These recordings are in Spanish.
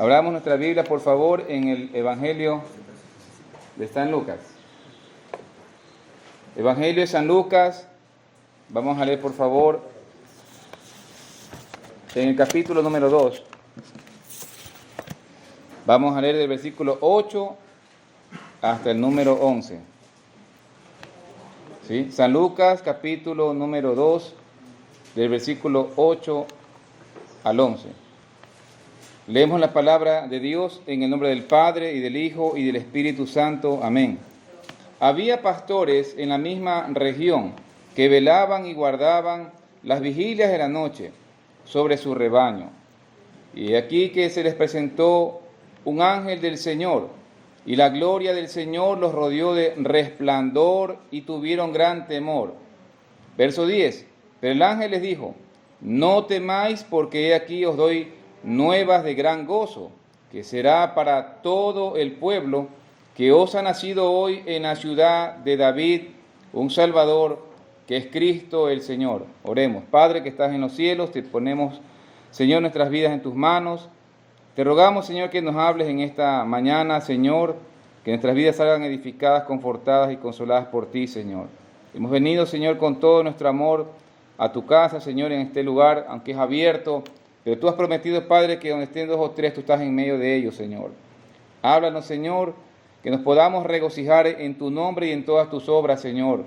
Abramos nuestra Biblia, por favor, en el Evangelio de San Lucas. Evangelio de San Lucas, vamos a leer, por favor, en el capítulo número 2. Vamos a leer del versículo 8 hasta el número 11. ¿Sí? San Lucas, capítulo número 2, del versículo 8 al 11. Leemos la palabra de Dios en el nombre del Padre, y del Hijo, y del Espíritu Santo. Amén. Había pastores en la misma región que velaban y guardaban las vigilias de la noche sobre su rebaño. Y aquí que se les presentó un ángel del Señor, y la gloria del Señor los rodeó de resplandor, y tuvieron gran temor. Verso 10. Pero el ángel les dijo: no temáis, porque he aquí os doy nuevas de gran gozo, que será para todo el pueblo, que os ha nacido hoy en la ciudad de David un Salvador, que es Cristo el Señor. Oremos. Padre que estás en los cielos, te ponemos, Señor, nuestras vidas en tus manos. Te rogamos, Señor, que nos hables en esta mañana, Señor, que nuestras vidas salgan edificadas, confortadas y consoladas por ti, Señor. Hemos venido, Señor, con todo nuestro amor a tu casa, Señor, en este lugar, aunque es abierto, pero tú has prometido, Padre, que donde estén dos o tres, tú estás en medio de ellos, Señor. Háblanos, Señor, que nos podamos regocijar en tu nombre y en todas tus obras, Señor,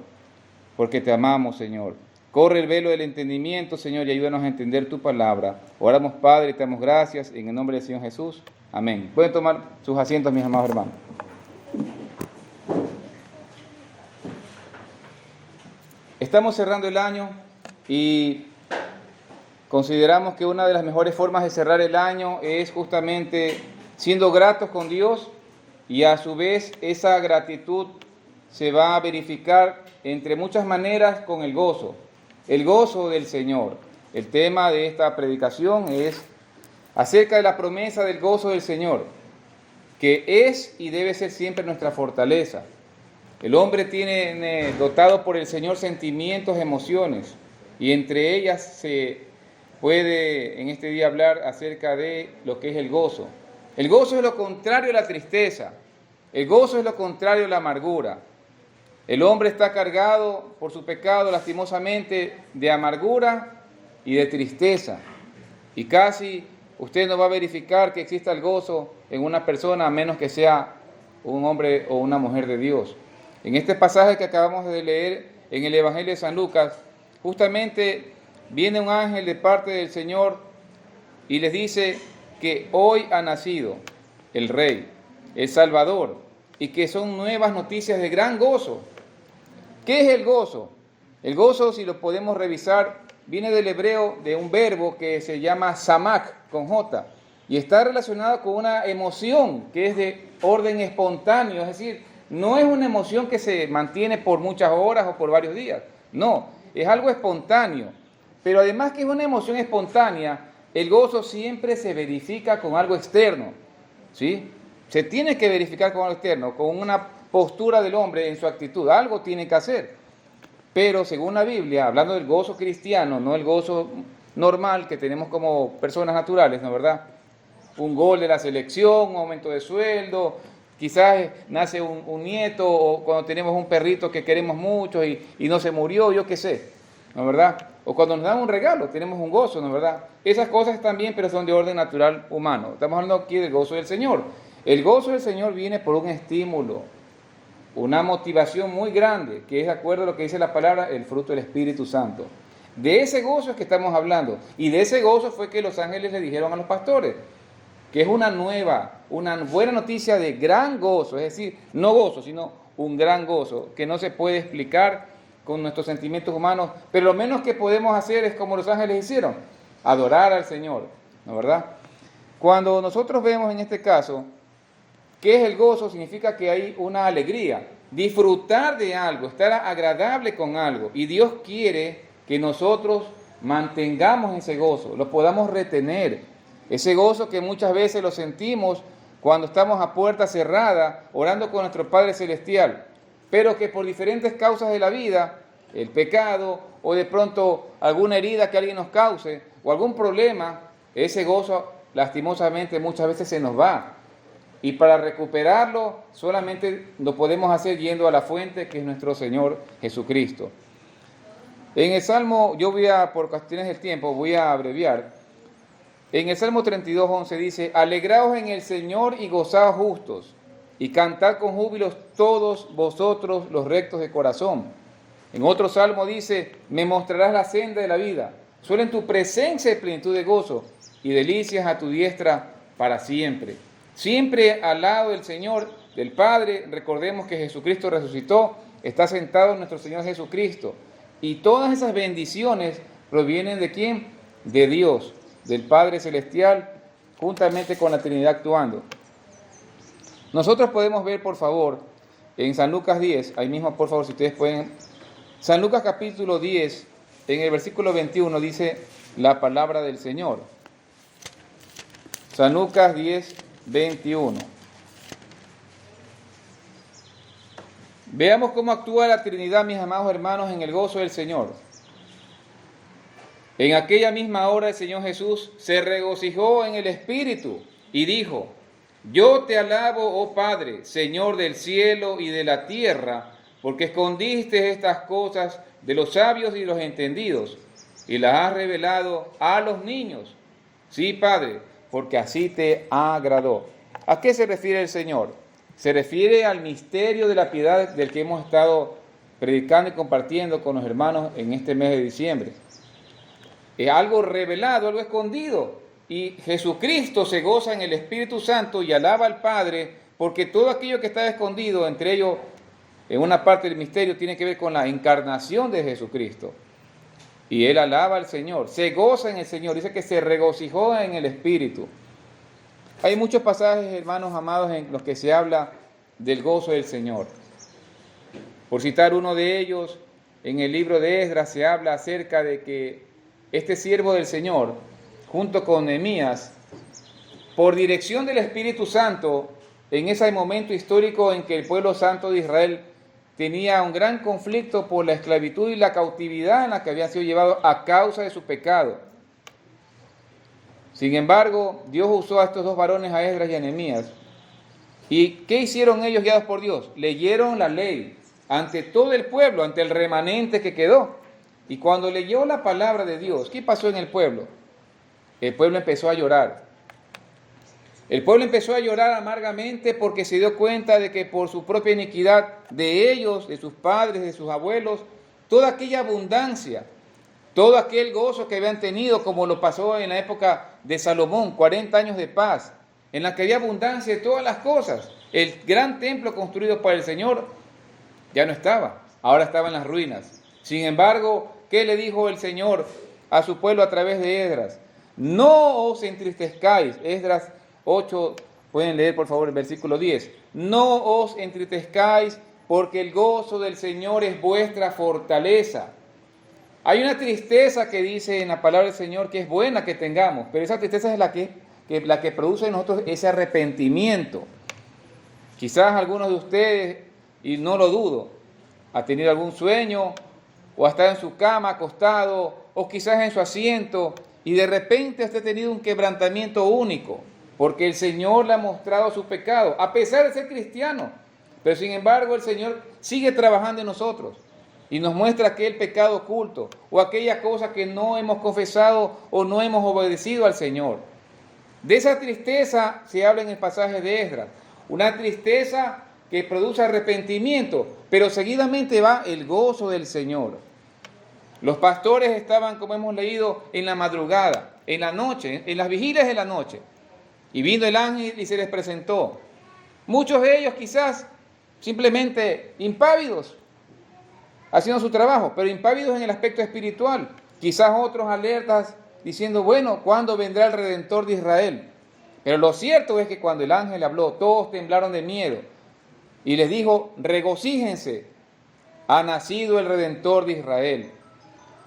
porque te amamos, Señor. Corre el velo del entendimiento, Señor, y ayúdanos a entender tu palabra. Oramos, Padre, y te damos gracias en el nombre del Señor Jesús. Amén. Pueden tomar sus asientos, mis amados hermanos. Estamos cerrando el año y consideramos que una de las mejores formas de cerrar el año es justamente siendo gratos con Dios, y a su vez esa gratitud se va a verificar entre muchas maneras con el gozo del Señor. El tema de esta predicación es acerca de la promesa del gozo del Señor, que es y debe ser siempre nuestra fortaleza. El hombre tiene dotado por el Señor sentimientos, emociones, y entre ellas se puede en este día hablar acerca de lo que es el gozo. El gozo es lo contrario a la tristeza. El gozo es lo contrario a la amargura. El hombre está cargado por su pecado, lastimosamente, de amargura y de tristeza. Y casi usted no va a verificar que exista el gozo en una persona, a menos que sea un hombre o una mujer de Dios. En este pasaje que acabamos de leer en el Evangelio de San Lucas, justamente viene un ángel de parte del Señor y les dice que hoy ha nacido el Rey, el Salvador, y que son nuevas noticias de gran gozo. ¿Qué es el gozo? El gozo, si lo podemos revisar, viene del hebreo de un verbo que se llama samak, con J, y está relacionado con una emoción que es de orden espontáneo, es decir, no es una emoción que se mantiene por muchas horas o por varios días, no, es algo espontáneo. Pero además que es una emoción espontánea, el gozo siempre se verifica con algo externo, ¿sí? Se tiene que verificar con algo externo, con una postura del hombre en su actitud, algo tiene que hacer. Pero según la Biblia, hablando del gozo cristiano, no el gozo normal que tenemos como personas naturales, ¿no es verdad? Un gol de la selección, un aumento de sueldo, quizás nace un nieto, o cuando tenemos un perrito que queremos mucho y no se murió, yo qué sé, ¿no es verdad? O cuando nos dan un regalo, tenemos un gozo, ¿no es verdad? Esas cosas están bien, pero son de orden natural humano. Estamos hablando aquí del gozo del Señor. El gozo del Señor viene por un estímulo, una motivación muy grande, que es de acuerdo a lo que dice la palabra, el fruto del Espíritu Santo. De ese gozo es que estamos hablando, y de ese gozo fue que los ángeles le dijeron a los pastores, que es una buena noticia de gran gozo, es decir, no gozo, sino un gran gozo, que no se puede explicar con nuestros sentimientos humanos, pero lo menos que podemos hacer es como los ángeles hicieron, adorar al Señor, ¿no es verdad? Cuando nosotros vemos en este caso, ¿qué es el gozo? Significa que hay una alegría, disfrutar de algo, estar agradable con algo, y Dios quiere que nosotros mantengamos ese gozo, lo podamos retener, ese gozo que muchas veces lo sentimos cuando estamos a puerta cerrada, orando con nuestro Padre Celestial, pero que por diferentes causas de la vida, el pecado o de pronto alguna herida que alguien nos cause o algún problema, ese gozo lastimosamente muchas veces se nos va. Y para recuperarlo solamente lo podemos hacer yendo a la fuente, que es nuestro Señor Jesucristo. En el Salmo, por cuestiones del tiempo, voy a abreviar. En el Salmo 32:11 dice: alegraos en el Señor y gozaos justos, y cantad con júbilos todos vosotros los rectos de corazón. En otro salmo dice: me mostrarás la senda de la vida, solo en tu presencia hay plenitud de gozo, y delicias a tu diestra para siempre. Siempre al lado del Señor, del Padre. Recordemos que Jesucristo resucitó, está sentado nuestro Señor Jesucristo. Y todas esas bendiciones provienen ¿de quién? De Dios, del Padre Celestial, juntamente con la Trinidad actuando. Nosotros podemos ver, por favor, en San Lucas 10, ahí mismo, por favor, si ustedes pueden. San Lucas capítulo 10, en el versículo 21, dice la palabra del Señor. San Lucas 10, 21. Veamos cómo actúa la Trinidad, mis amados hermanos, en el gozo del Señor. En aquella misma hora el Señor Jesús se regocijó en el Espíritu y dijo: yo te alabo, oh Padre, Señor del cielo y de la tierra, porque escondiste estas cosas de los sabios y los entendidos y las has revelado a los niños. Sí, Padre, porque así te agradó. ¿A qué se refiere el Señor? Se refiere al misterio de la piedad del que hemos estado predicando y compartiendo con los hermanos en este mes de diciembre. Es algo revelado, algo escondido. Y Jesucristo se goza en el Espíritu Santo y alaba al Padre, porque todo aquello que está escondido, entre ellos, en una parte del misterio, tiene que ver con la encarnación de Jesucristo. Y él alaba al Señor, se goza en el Señor, dice que se regocijó en el Espíritu. Hay muchos pasajes, hermanos amados, en los que se habla del gozo del Señor. Por citar uno de ellos, en el libro de Esdras se habla acerca de que este siervo del Señor, junto con Nehemías, por dirección del Espíritu Santo, en ese momento histórico en que el pueblo santo de Israel tenía un gran conflicto por la esclavitud y la cautividad en la que habían sido llevados a causa de su pecado. Sin embargo, Dios usó a estos dos varones, a Esdras y a Nehemías. ¿Y qué hicieron ellos guiados por Dios? Leyeron la ley ante todo el pueblo, ante el remanente que quedó. Y cuando leyó la palabra de Dios, ¿qué pasó en el pueblo? El pueblo empezó a llorar. El pueblo empezó a llorar amargamente porque se dio cuenta de que por su propia iniquidad de ellos, de sus padres, de sus abuelos, toda aquella abundancia, todo aquel gozo que habían tenido, como lo pasó en la época de Salomón, 40 años de paz, en la que había abundancia de todas las cosas. El gran templo construido para el Señor ya no estaba, ahora estaba en las ruinas. Sin embargo, ¿qué le dijo el Señor a su pueblo a través de Esdras? No os entristezcáis. Esdras 8, pueden leer por favor el versículo 10. No os entristezcáis, porque el gozo del Señor es vuestra fortaleza. Hay una tristeza que dice en la palabra del Señor que es buena que tengamos, pero esa tristeza es la que produce en nosotros ese arrepentimiento. Quizás algunos de ustedes, y no lo dudo, ha tenido algún sueño, o ha estado en su cama acostado, o quizás en su asiento, y de repente usted ha tenido un quebrantamiento único, porque el Señor le ha mostrado su pecado, a pesar de ser cristiano. Pero sin embargo el Señor sigue trabajando en nosotros y nos muestra aquel pecado oculto o aquella cosa que no hemos confesado o no hemos obedecido al Señor. De esa tristeza se habla en el pasaje de Esdras, una tristeza que produce arrepentimiento, pero seguidamente va el gozo del Señor. Los pastores estaban, como hemos leído, en la madrugada, en la noche, en las vigilias de la noche, y vino el ángel y se les presentó. Muchos de ellos quizás simplemente impávidos, haciendo su trabajo, pero impávidos en el aspecto espiritual. Quizás otros alertas diciendo, bueno, ¿cuándo vendrá el Redentor de Israel? Pero lo cierto es que cuando el ángel habló, todos temblaron de miedo y les dijo, regocíjense, ha nacido el Redentor de Israel.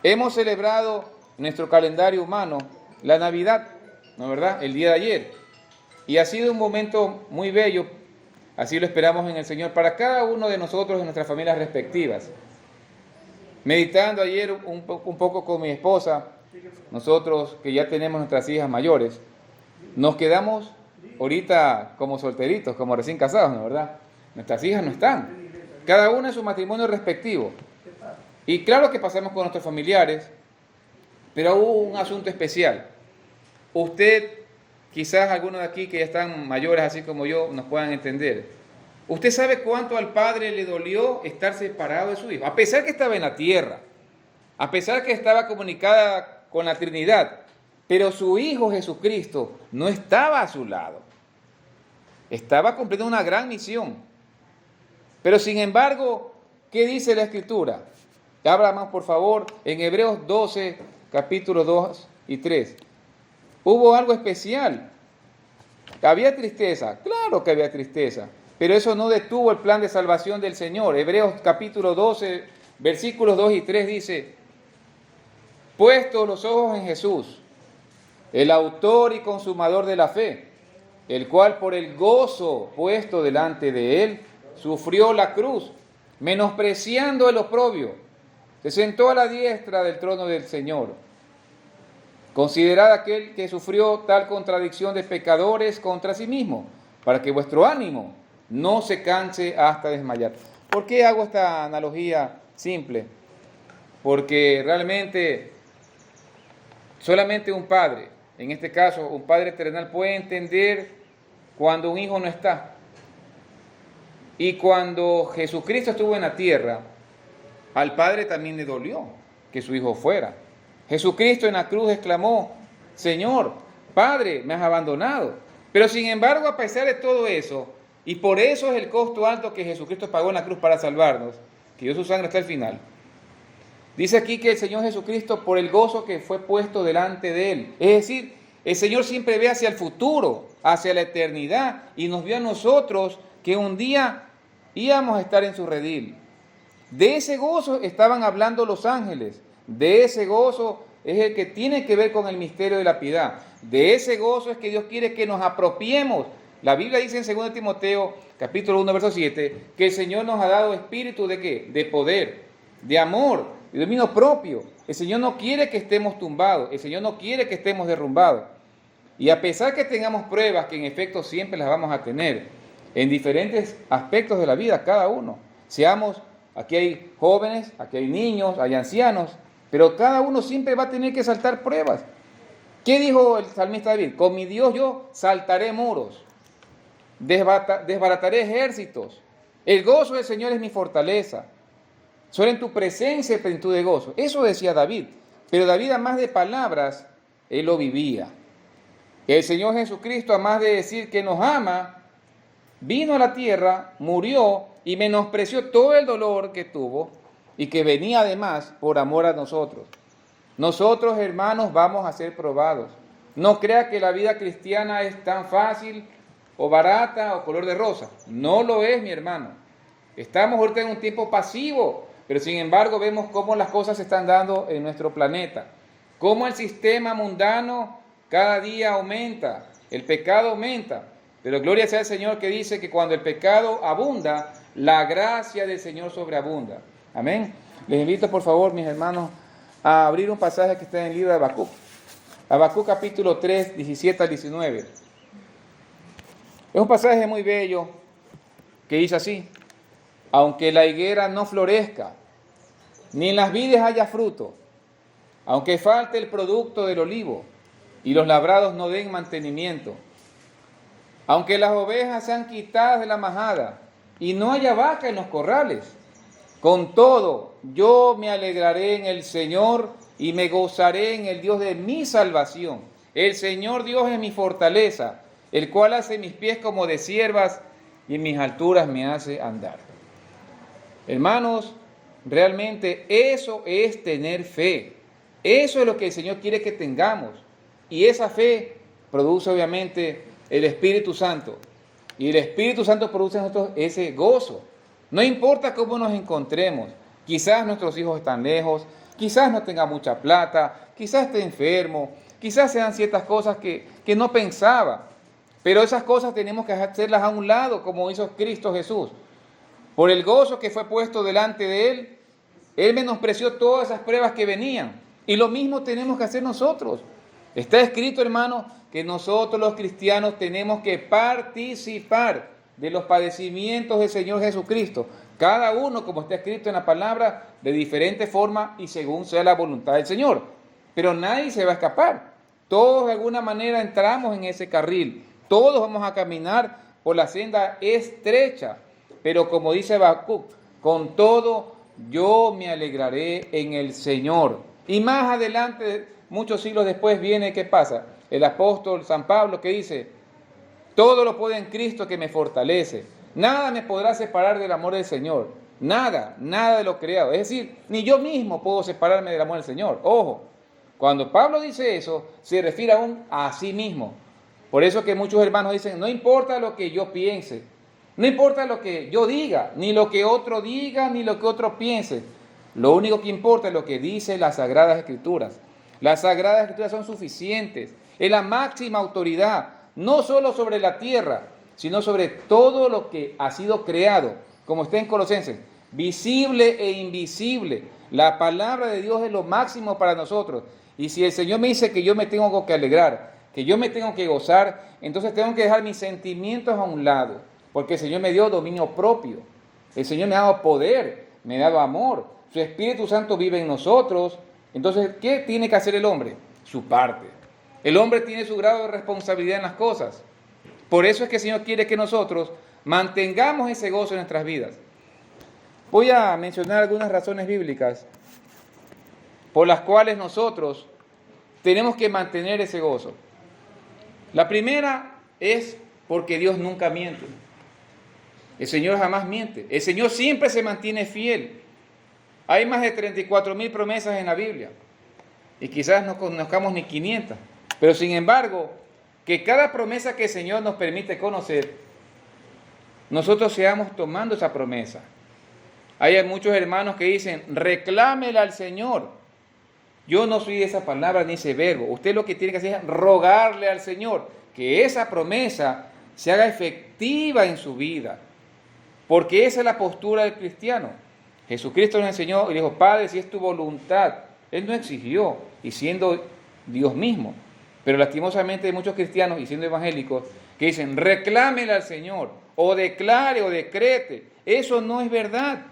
Hemos celebrado en nuestro calendario humano la Navidad, ¿no es verdad?, el día de ayer. Y ha sido un momento muy bello, así lo esperamos en el Señor, para cada uno de nosotros en nuestras familias respectivas. Meditando ayer un poco con mi esposa, nosotros que ya tenemos nuestras hijas mayores, Nos quedamos ahorita como solteritos, como recién casados, ¿no? ¿Verdad? Nuestras hijas no están. Cada una en su matrimonio respectivo. Y claro que pasamos con nuestros familiares, pero hubo un asunto especial. Usted, quizás algunos de aquí que ya están mayores así como yo, nos puedan entender. Usted sabe cuánto al padre le dolió estar separado de su hijo, a pesar que estaba en la tierra, a pesar que estaba comunicada con la Trinidad, pero su hijo Jesucristo no estaba a su lado. Estaba cumpliendo una gran misión. Pero sin embargo, ¿qué dice la Escritura? Habla más, por favor, en Hebreos 12, capítulos 2 y 3. Hubo algo especial. ¿Había tristeza? Claro que había tristeza. Pero eso no detuvo el plan de salvación del Señor. Hebreos capítulo 12, versículos 2 y 3 dice: puestos los ojos en Jesús, el autor y consumador de la fe, el cual por el gozo puesto delante de él, sufrió la cruz, menospreciando el oprobio, se sentó a la diestra del trono del Señor. Considerad aquel que sufrió tal contradicción de pecadores contra sí mismo, para que vuestro ánimo no se canse hasta desmayar. ¿Por qué hago esta analogía simple? Porque realmente solamente un padre, en este caso un padre terrenal, puede entender cuando un hijo no está. Y cuando Jesucristo estuvo en la tierra, al Padre también le dolió que su hijo fuera. Jesucristo en la cruz exclamó: Señor, Padre, me has abandonado. Pero sin embargo, a pesar de todo eso, y por eso es el costo alto que Jesucristo pagó en la cruz para salvarnos, que dio su sangre hasta el final, dice aquí que el Señor Jesucristo, por el gozo que fue puesto delante de él, es decir, el Señor siempre ve hacia el futuro, hacia la eternidad, y nos vio a nosotros que un día íbamos a estar en su redil. De ese gozo estaban hablando los ángeles. De ese gozo es el que tiene que ver con el misterio de la piedad. De ese gozo es que Dios quiere que nos apropiemos. La Biblia dice en 2 Timoteo, capítulo 1, verso 7, que el Señor nos ha dado espíritu ¿de qué? De poder, de amor, de dominio propio. El Señor no quiere que estemos tumbados. El Señor no quiere que estemos derrumbados. Y a pesar que tengamos pruebas, que en efecto siempre las vamos a tener, en diferentes aspectos de la vida, cada uno. Seamos, aquí hay jóvenes, aquí hay niños, hay ancianos, pero cada uno siempre va a tener que saltar pruebas. ¿Qué dijo el salmista David? Con mi Dios yo saltaré muros, desbarataré ejércitos. El gozo del Señor es mi fortaleza. Solo en tu presencia y plenitud de gozo. Eso decía David. Pero David, a más de palabras, él lo vivía. El Señor Jesucristo, a más de decir que nos ama, vino a la tierra, murió y menospreció todo el dolor que tuvo y que venía además por amor a nosotros. Nosotros, hermanos, vamos a ser probados. No crea que la vida cristiana es tan fácil o barata o color de rosa. No lo es, mi hermano. Estamos ahorita en un tiempo pasivo, pero sin embargo vemos cómo las cosas se están dando en nuestro planeta. Cómo el sistema mundano cada día aumenta, el pecado aumenta. Pero gloria sea al Señor que dice que cuando el pecado abunda, la gracia del Señor sobreabunda. Amén. Les invito por favor, mis hermanos, a abrir un pasaje que está en el libro de Habacuc. Habacuc capítulo 3, 17 al 19. Es un pasaje muy bello que dice así: aunque la higuera no florezca, ni en las vides haya fruto, aunque falte el producto del olivo, y los labrados no den mantenimiento, aunque las ovejas sean quitadas de la majada, y no haya vaca en los corrales, con todo yo me alegraré en el Señor, y me gozaré en el Dios de mi salvación. El Señor Dios es mi fortaleza, el cual hace mis pies como de ciervas, y en mis alturas me hace andar. Hermanos, realmente eso es tener fe. Eso es lo que el Señor quiere que tengamos. Y esa fe produce obviamente el Espíritu Santo. Y el Espíritu Santo produce en nosotros ese gozo. No importa cómo nos encontremos. Quizás nuestros hijos están lejos, quizás no tenga mucha plata, quizás esté enfermo, quizás sean ciertas cosas que no pensaba. Pero esas cosas tenemos que hacerlas a un lado, como hizo Cristo Jesús. Por el gozo que fue puesto delante de Él, Él menospreció todas esas pruebas que venían. Y lo mismo tenemos que hacer nosotros. Está escrito, hermano, que nosotros los cristianos tenemos que participar de los padecimientos del Señor Jesucristo. Cada uno, como está escrito en la palabra, de diferente forma y según sea la voluntad del Señor. Pero nadie se va a escapar. Todos de alguna manera entramos en ese carril. Todos vamos a caminar por la senda estrecha. Pero como dice Habacuc, con todo yo me alegraré en el Señor. Y más adelante, muchos siglos después, viene, ¿qué pasa? El apóstol San Pablo que dice: todo lo puedo en Cristo que me fortalece. Nada me podrá separar del amor del Señor. Nada, nada de lo creado. Es decir, ni yo mismo puedo separarme del amor del Señor. Ojo, cuando Pablo dice eso, se refiere aún a sí mismo. Por eso que muchos hermanos dicen: no importa lo que yo piense, no importa lo que yo diga, ni lo que otro diga, ni lo que otro piense. Lo único que importa es lo que dice las Sagradas Escrituras. Las Sagradas Escrituras son suficientes. Es la máxima autoridad, no solo sobre la tierra, sino sobre todo lo que ha sido creado, como está en Colosenses, visible e invisible. La palabra de Dios es lo máximo para nosotros. Y si el Señor me dice que yo me tengo que alegrar, que yo me tengo que gozar, entonces tengo que dejar mis sentimientos a un lado, porque el Señor me dio dominio propio. El Señor me ha dado poder, me ha dado amor. Su Espíritu Santo vive en nosotros. Entonces, ¿qué tiene que hacer el hombre? Su parte. El hombre tiene su grado de responsabilidad en las cosas. Por eso es que el Señor quiere que nosotros mantengamos ese gozo en nuestras vidas. Voy a mencionar algunas razones bíblicas por las cuales nosotros tenemos que mantener ese gozo. La primera es porque Dios nunca miente. El Señor jamás miente. El Señor siempre se mantiene fiel. Hay más de 34,000 promesas en la Biblia. Y quizás no conozcamos ni 500. Pero sin embargo, que cada promesa que el Señor nos permite conocer, nosotros seamos tomando esa promesa. Hay muchos hermanos que dicen: reclámela al Señor. Yo no soy de esa palabra ni ese verbo. Usted lo que tiene que hacer es rogarle al Señor que esa promesa se haga efectiva en su vida. Porque esa es la postura del cristiano. Jesucristo nos enseñó y dijo: Padre, si es tu voluntad. Él no exigió, y siendo Dios mismo. Pero lastimosamente hay muchos cristianos, y siendo evangélicos, que dicen: reclámele al Señor, o declare, o decrete. Eso no es verdad.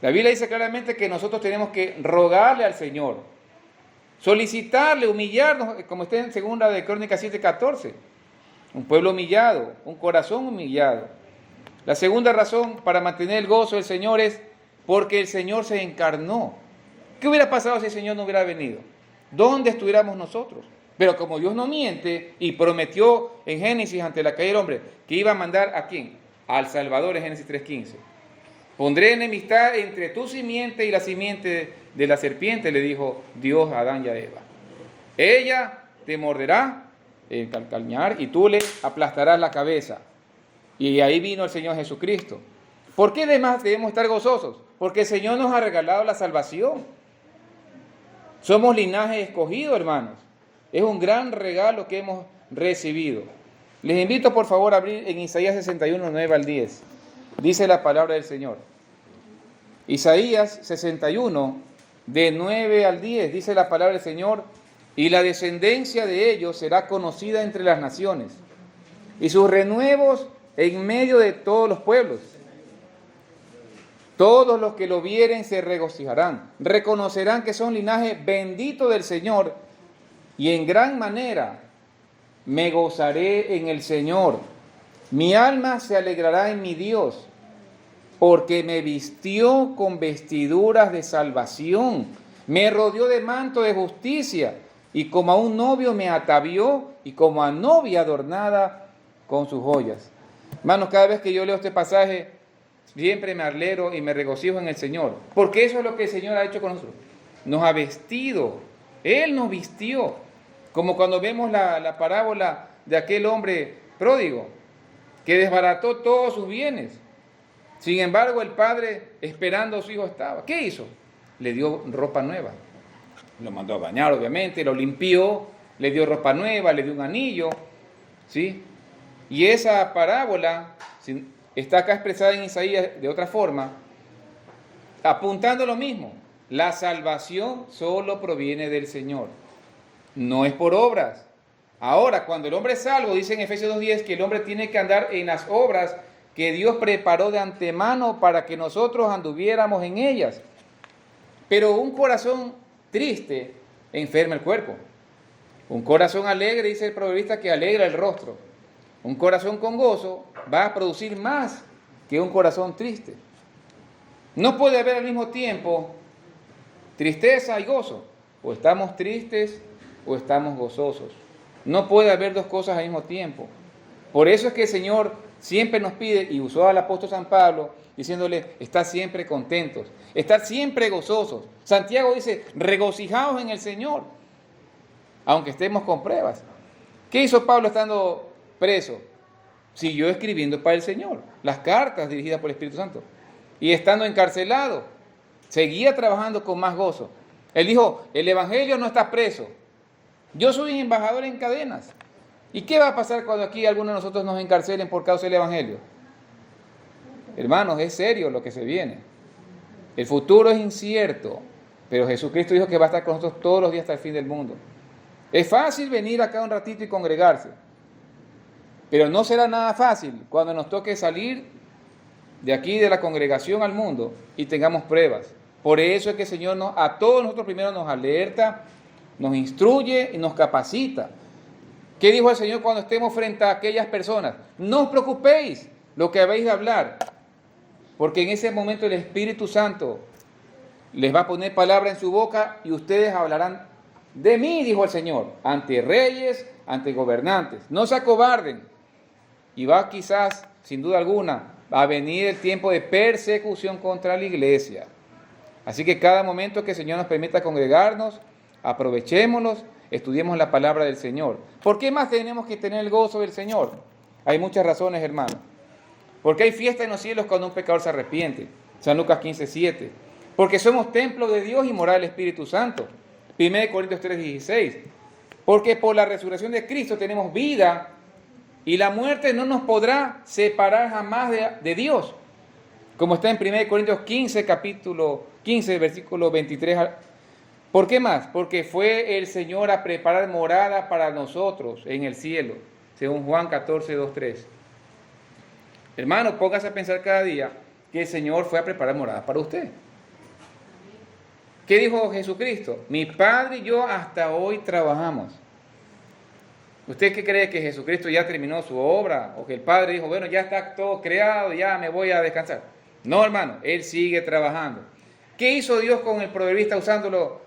La Biblia dice claramente que nosotros tenemos que rogarle al Señor, solicitarle, humillarnos, como está en 2 de Crónicas 7:14. Un pueblo humillado, un corazón humillado. La segunda razón para mantener el gozo del Señor es porque el Señor se encarnó. ¿Qué hubiera pasado si el Señor no hubiera venido? ¿Dónde estuviéramos nosotros? Pero como Dios no miente y prometió en Génesis ante la caída del hombre que iba a mandar ¿a quién? Al Salvador en Génesis 3:15. Pondré enemistad entre tu simiente y la simiente de la serpiente, le dijo Dios a Adán y a Eva. Ella te morderá el calcañar y tú le aplastarás la cabeza. Y ahí vino el Señor Jesucristo. ¿Por qué además debemos estar gozosos? Porque el Señor nos ha regalado la salvación. Somos linaje escogido, hermanos. Es un gran regalo que hemos recibido. Les invito por favor a abrir en Isaías 61, 9 al 10. Dice la palabra del Señor. Isaías 61, de 9 al 10, dice la palabra del Señor: y la descendencia de ellos será conocida entre las naciones, y sus renuevos en medio de todos los pueblos. Todos los que lo vieren se regocijarán, reconocerán que son linaje bendito del Señor, y en gran manera me gozaré en el Señor. Mi alma se alegrará en mi Dios, porque me vistió con vestiduras de salvación, me rodeó de manto de justicia, y como a un novio me atavió, y como a novia adornada con sus joyas. Hermanos, cada vez que yo leo este pasaje, siempre me alegro y me regocijo en el Señor, porque eso es lo que el Señor ha hecho con nosotros. Nos ha vestido, Él nos vistió, como cuando vemos la parábola de aquel hombre pródigo, que desbarató todos sus bienes. Sin embargo, el padre, esperando a su hijo, estaba. ¿Qué hizo? Le dio ropa nueva. Lo mandó a bañar, obviamente, lo limpió, le dio ropa nueva, le dio un anillo, ¿sí? Y esa parábola está acá expresada en Isaías de otra forma, apuntando lo mismo. La salvación solo proviene del Señor. No es por obras, Ahora, cuando el hombre es salvo, dice en Efesios 2:10 que el hombre tiene que andar en las obras que Dios preparó de antemano para que nosotros anduviéramos en ellas. Pero un corazón triste enferma el cuerpo. Un corazón alegre, dice el proverbista, que alegra el rostro. Un corazón con gozo va a producir más que un corazón triste. No puede haber al mismo tiempo tristeza y gozo. O estamos tristes o estamos gozosos. No puede haber dos cosas al mismo tiempo. Por eso es que el Señor siempre nos pide, y usó al apóstol San Pablo, diciéndole, estad siempre contentos, estad siempre gozosos. Santiago dice, regocijaos en el Señor, aunque estemos con pruebas. ¿Qué hizo Pablo estando preso? Siguió escribiendo para el Señor, las cartas dirigidas por el Espíritu Santo. Y estando encarcelado, seguía trabajando con más gozo. Él dijo, el Evangelio no está preso. Yo soy embajador en cadenas. ¿Y qué va a pasar cuando aquí algunos de nosotros nos encarcelen por causa del Evangelio? Hermanos, es serio lo que se viene. El futuro es incierto, pero Jesucristo dijo que va a estar con nosotros todos los días hasta el fin del mundo. Es fácil venir acá un ratito y congregarse, pero no será nada fácil cuando nos toque salir de aquí de la congregación al mundo y tengamos pruebas. Por eso es que el Señor a todos nosotros primero nos alerta, nos instruye y nos capacita. ¿Qué dijo el Señor cuando estemos frente a aquellas personas? No os preocupéis lo que habéis de hablar, porque en ese momento el Espíritu Santo les va a poner palabra en su boca y ustedes hablarán de mí, dijo el Señor, ante reyes, ante gobernantes. No se acobarden. Y va quizás, sin duda alguna, va a venir el tiempo de persecución contra la iglesia. Así que cada momento que el Señor nos permita congregarnos, aprovechémoslos, estudiemos la palabra del Señor. ¿Por qué más tenemos que tener el gozo del Señor? Hay muchas razones, hermano. Porque hay fiesta en los cielos cuando un pecador se arrepiente. San Lucas 15:7. Porque somos templo de Dios y morada del Espíritu Santo. 1 Corintios 3:16. Porque por la resurrección de Cristo tenemos vida y la muerte no nos podrá separar jamás de Dios. Como está en 1 Corintios 15, capítulo 15, versículo 23. ¿Por qué más? Porque fue el Señor a preparar morada para nosotros en el cielo, según Juan 14, 2, 3. Hermano, póngase a pensar cada día que el Señor fue a preparar morada para usted. ¿Qué dijo Jesucristo? Mi Padre y yo hasta hoy trabajamos. ¿Usted qué cree, que Jesucristo ya terminó su obra? ¿O que el Padre dijo, bueno, ya está todo creado, ya me voy a descansar? No, hermano, Él sigue trabajando. ¿Qué hizo Dios con el proverbista usándolo?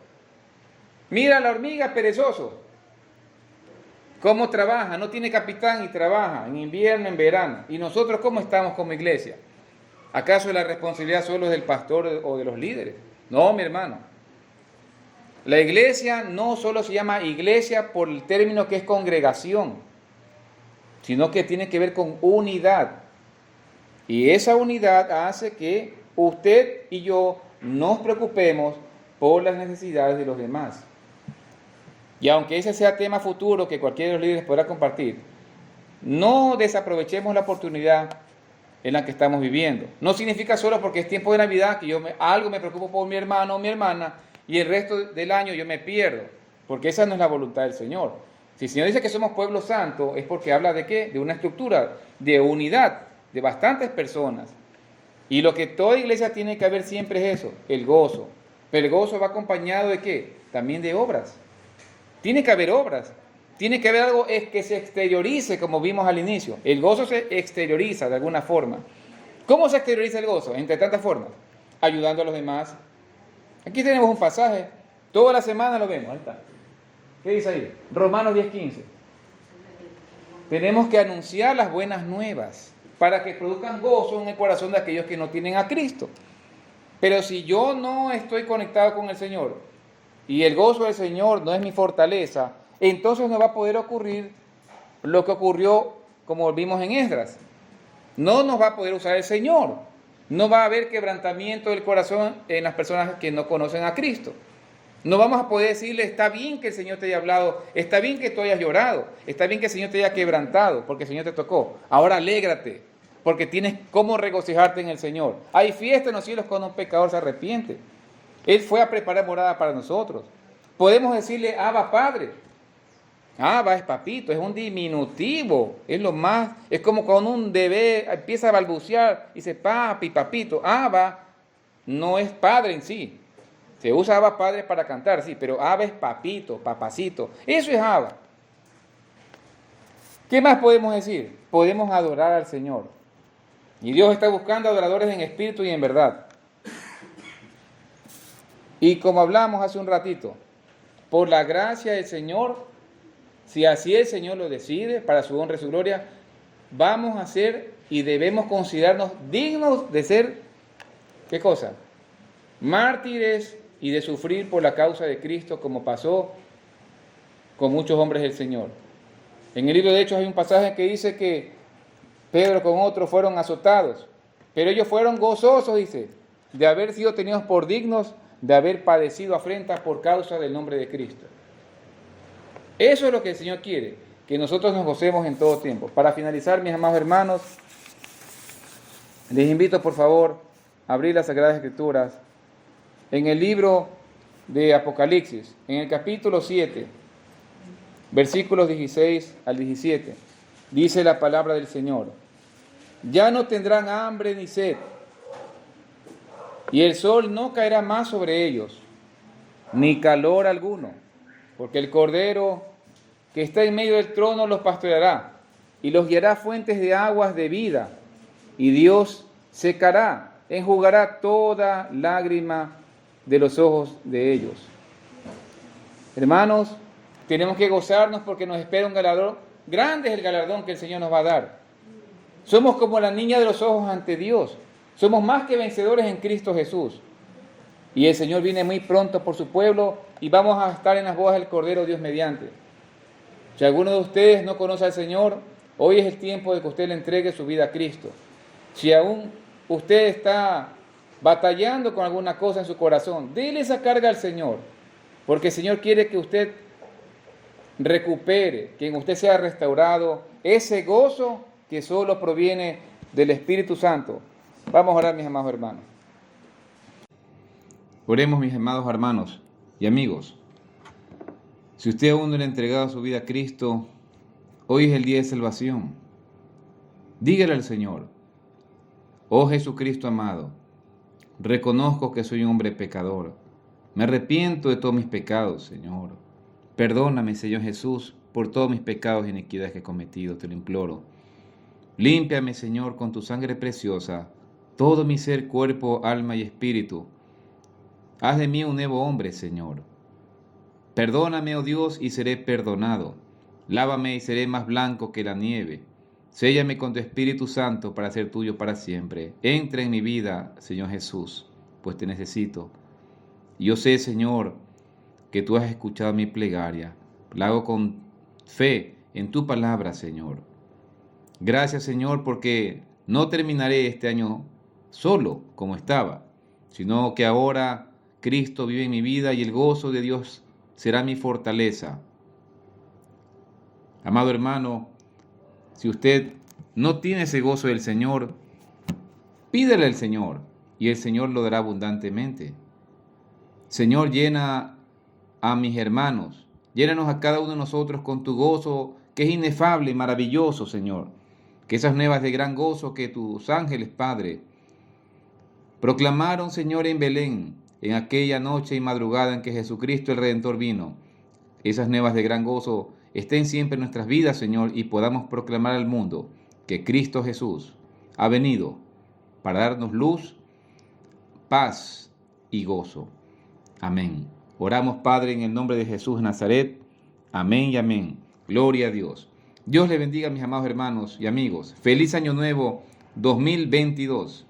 Mira la hormiga, perezoso. ¿Cómo trabaja? No tiene capitán y trabaja en invierno, en verano. ¿Y nosotros cómo estamos como iglesia? ¿Acaso la responsabilidad solo es del pastor o de los líderes? No, mi hermano. La iglesia no solo se llama iglesia por el término que es congregación, sino que tiene que ver con unidad. Y esa unidad hace que usted y yo nos preocupemos por las necesidades de los demás. Y aunque ese sea tema futuro que cualquiera de los líderes podrá compartir, no desaprovechemos la oportunidad en la que estamos viviendo. No significa solo porque es tiempo de Navidad que algo me preocupo por mi hermano o mi hermana y el resto del año yo me pierdo, porque esa no es la voluntad del Señor. Si el Señor dice que somos pueblo santo, es porque habla de ¿qué? De una estructura, de unidad, de bastantes personas. Y lo que toda iglesia tiene que haber siempre es eso, el gozo. Pero el gozo va acompañado de ¿qué? También de obras. Tiene que haber obras. Tiene que haber algo que se exteriorice, como vimos al inicio. El gozo se exterioriza de alguna forma. ¿Cómo se exterioriza el gozo? Entre tantas formas. Ayudando a los demás. Aquí tenemos un pasaje. Toda la semana lo vemos. Ahí está. ¿Qué dice ahí? Romanos 10:15. Tenemos que anunciar las buenas nuevas para que produzcan gozo en el corazón de aquellos que no tienen a Cristo. Pero si yo no estoy conectado con el Señor y el gozo del Señor no es mi fortaleza, entonces no va a poder ocurrir lo que ocurrió como vimos en Esdras. No nos va a poder usar el Señor. No va a haber quebrantamiento del corazón en las personas que no conocen a Cristo. No vamos a poder decirle, está bien que el Señor te haya hablado, está bien que tú hayas llorado, está bien que el Señor te haya quebrantado, porque el Señor te tocó. Ahora alégrate, porque tienes cómo regocijarte en el Señor. Hay fiesta en los cielos cuando un pecador se arrepiente. Él fue a preparar morada para nosotros. Podemos decirle, Abba Padre. Abba es papito, es un diminutivo, es lo más, es como cuando un bebé empieza a balbucear y dice papi, papito. Abba no es padre en sí. Se usa Abba padre para cantar, sí, pero Abba es papito, papacito. Eso es Abba. ¿Qué más podemos decir? Podemos adorar al Señor. Y Dios está buscando adoradores en espíritu y en verdad. Y como hablamos hace un ratito, por la gracia del Señor, si así el Señor lo decide, para su honra y su gloria, vamos a ser y debemos considerarnos dignos de ser, ¿qué cosa? Mártires y de sufrir por la causa de Cristo, como pasó con muchos hombres del Señor. En el libro de Hechos hay un pasaje que dice que Pedro con otros fueron azotados, pero ellos fueron gozosos, dice, de haber sido tenidos por dignos, de haber padecido afrentas por causa del nombre de Cristo. Eso es lo que el Señor quiere, que nosotros nos gocemos en todo tiempo. Para finalizar, mis amados hermanos, les invito por favor a abrir las Sagradas Escrituras en el libro de Apocalipsis, en el capítulo 7, versículos 16 al 17, dice la palabra del Señor: ya no tendrán hambre ni sed, y el sol no caerá más sobre ellos, ni calor alguno, porque el Cordero que está en medio del trono los pastoreará, y los guiará a fuentes de aguas de vida, y Dios secará, enjugará toda lágrima de los ojos de ellos. Hermanos, tenemos que gozarnos porque nos espera un galardón. Grande es el galardón que el Señor nos va a dar. Somos como la niña de los ojos ante Dios. Somos más que vencedores en Cristo Jesús. Y el Señor viene muy pronto por su pueblo y vamos a estar en las bodas del Cordero, Dios mediante. Si alguno de ustedes no conoce al Señor, hoy es el tiempo de que usted le entregue su vida a Cristo. Si aún usted está batallando con alguna cosa en su corazón, déle esa carga al Señor, porque el Señor quiere que usted recupere, que en usted sea restaurado ese gozo que solo proviene del Espíritu Santo. Vamos a orar, mis amados hermanos. Oremos, mis amados hermanos y amigos. Si usted aún no le ha entregado su vida a Cristo, hoy es el día de salvación. Dígale al Señor: oh Jesucristo amado, reconozco que soy un hombre pecador. Me arrepiento de todos mis pecados, Señor. Perdóname, Señor Jesús, por todos mis pecados y iniquidades que he cometido, te lo imploro. Límpiame, Señor, con tu sangre preciosa, todo mi ser, cuerpo, alma y espíritu. Haz de mí un nuevo hombre, Señor. Perdóname, oh Dios, y seré perdonado. Lávame y seré más blanco que la nieve. Séllame con tu Espíritu Santo para ser tuyo para siempre. Entra en mi vida, Señor Jesús, pues te necesito. Y yo sé, Señor, que tú has escuchado mi plegaria. La hago con fe en tu palabra, Señor. Gracias, Señor, porque no terminaré este año solo como estaba, sino que ahora Cristo vive en mi vida y el gozo de Dios será mi fortaleza. Amado hermano, si usted no tiene ese gozo del Señor, pídele al Señor y el Señor lo dará abundantemente. Señor, llena a mis hermanos, llénanos a cada uno de nosotros con tu gozo que es inefable y maravilloso, Señor. Que esas nuevas de gran gozo que tus ángeles, Padre, proclamaron, Señor, en Belén, en aquella noche y madrugada en que Jesucristo el Redentor vino, esas nuevas de gran gozo estén siempre en nuestras vidas, Señor, y podamos proclamar al mundo que Cristo Jesús ha venido para darnos luz, paz y gozo. Amén. Oramos, Padre, en el nombre de Jesús de Nazaret. Amén y amén. Gloria a Dios. Dios le bendiga, mis amados hermanos y amigos. Feliz Año Nuevo 2022.